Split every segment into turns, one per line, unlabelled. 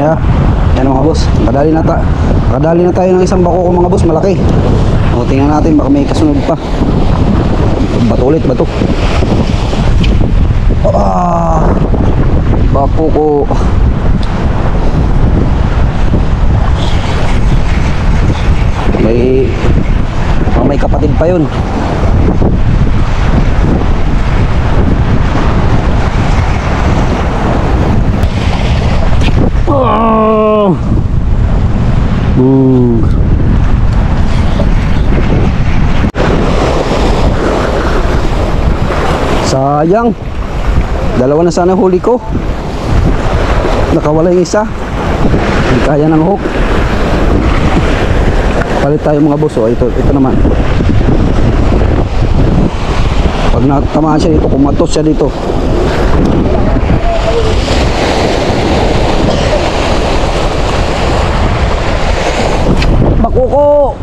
Yeah. Yan mga boss, kadali na tayo ng isang bako mga boss, malaki. O, tingnan natin baka may kasunod pa. Bato ulit, bato. Bako ko. May kapatid pa yun. Sayang, dalawa na sana huli ko, nakawala yung isa, hindi kaya ng hook. Palit tayo mga boss. Oh, ito naman, pag natamaan siya dito, kumatos siya dito. Bakuko.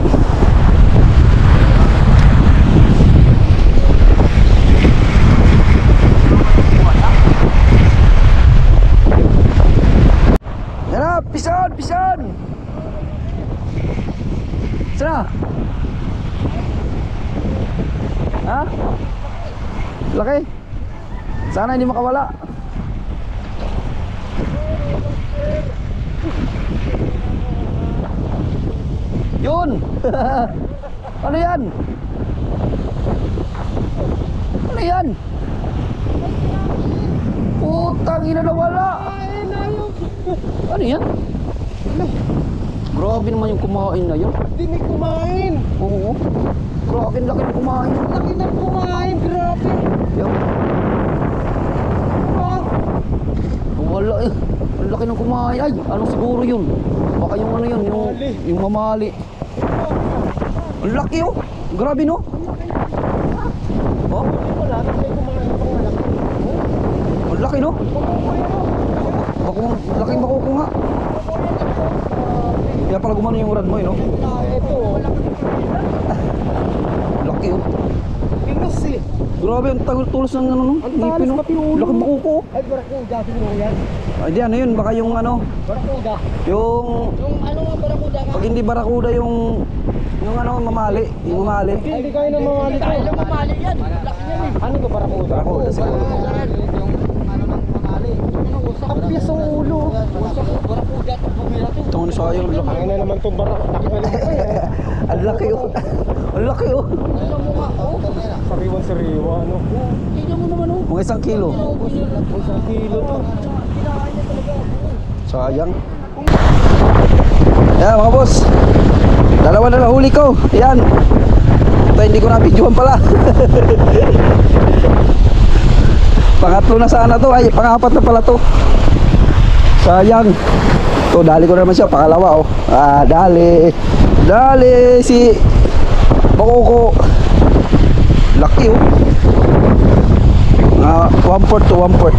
Yan, pison. Sana? Ha? Laki? Sana hindi makawala. Yun. Ano yan? Ano yan? Putang ina, nawala. Ano yan? Grabe naman yung kumain na yun.
Hindi may kumain.
Oo. Grabe, laki ng kumain.
Laki ng kumain, grabe.
Yan. Wala eh. Ang laki ng kumain. Ay, ano siguro yun? Baka yung ano yun, yung mamali. Ang laki oh. Grabe no? Oh?
Wala, may kumain pang malaki.
Ang laki no? Laking bako ko nga. Kaya pala gumano yung rad mo eh no?
Ito.
Laki oh.
Pinos eh.
Grabe, ang tulos ng ano no?
Ang talas pati ulo.
Laking bako ko.
Ay, barakuda siguro yan.
Ay di ano yun, baka yung ano,
Barakuda.
yung
Yung ano nga barakuda nga?
pag hindi barakuda yung ano, mamali, yung mamali.
Hindi kayo na mamali ko. Kaya na mamali yan. Laki yan eh. Ano ba barakuda?
Barakuda siguro.
Yung ano ng mamali. Kapyas ang ulo. Barakuda.
Ito ano sa ayo, laki.
Kaya na naman itong barakuda.
Ang laki oh. Ang laki oh.
Sariwan-sariwa ano. Tignan mo naman oh.
Mga 1 kilo.
1 kilo to.
Sayang. Yan mga boss, dalawa na nahuli ko. Yan. Ito hindi ko na videohan pala. Pangatlo na sana to. Ay, pangapat na pala to. Sayang. To, dali ko naman siya, pangalawa oh. Dali si Bakuko. Laki oh. 1/4 to 1/4.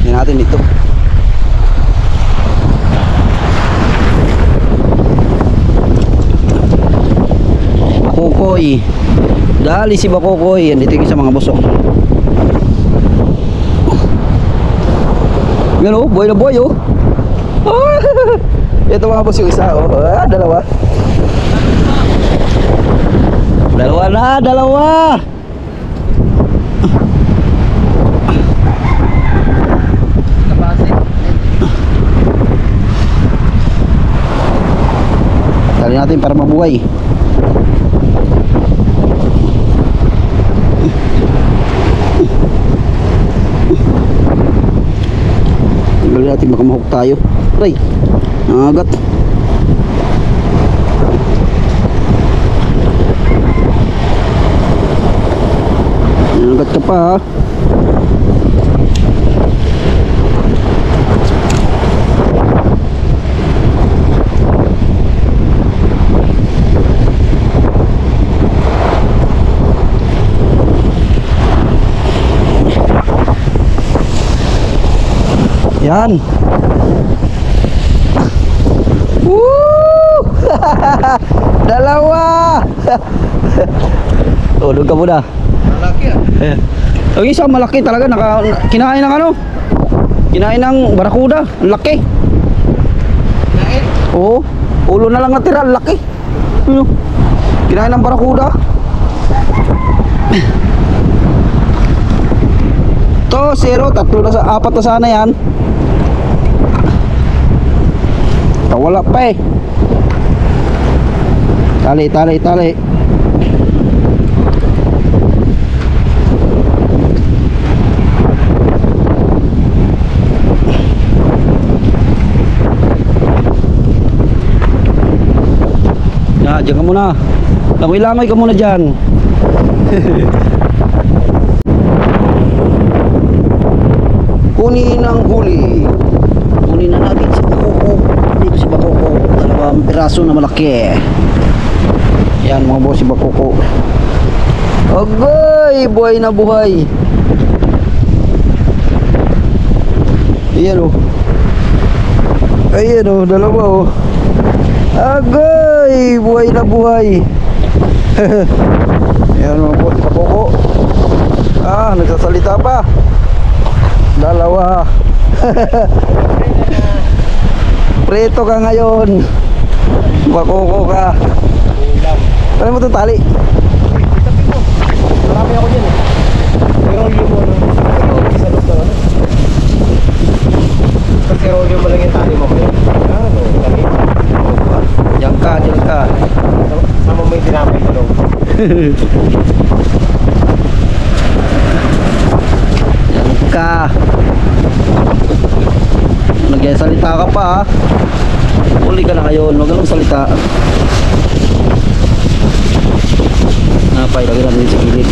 Hindi natin dito. Bakukoy. Dali si Bakukoy. Yan dito yung sa mga busok. Yan oh, buhay na buhay oh. Ito mga boss yung isa oh. Dalawa. Dalawa. Tali natin para mabuhay. Tanggalin natin baka mahuk tayo. Aray, nangagat. Nangagat ka pa ha. Yan. Woo! Dalawa. Tulog ka muna.
Malaki ah.
Ang isa malaki talaga, kinain ng ano? Kinain ng barakuda. Ang laki. Oo. Ulo na lang natira. Ang laki. Ano? Kinain ng barakuda. To, 0. 3 na sa 4 na sana yan. Wala pa eh. Tali, tali, tali. Ya, diyan ka muna. Langoy-langoy ka muna dyan. Kunin ang huli. Kunin na natin si Bakoko. Dito si Bakoko. 2 piraso na malaki. Yan mga boss, si Bakoko. Agay, buhay na buhay. Ayan o. Ayan o, 2 o. Agay, buhay na buhay. Ayan mga boss, Bakoko. Ah, nagsasalita pa. 2. Preto ka ngayon. Bakoko ka. Ano mo itong tali?
Marami ako dyan eh. Pero yung mo sa loob ng ano. Kasi rolyo mo lang yung tali mo kayo. Ano, tali.
Diyan ka, diyan ka.
Sama mo yung tinapay sa loob.
Diyan ka. Nagsalita ka pa ha. Uli ka na ngayon, huwag ganun salita. Napay, lagyan natin sa gilid.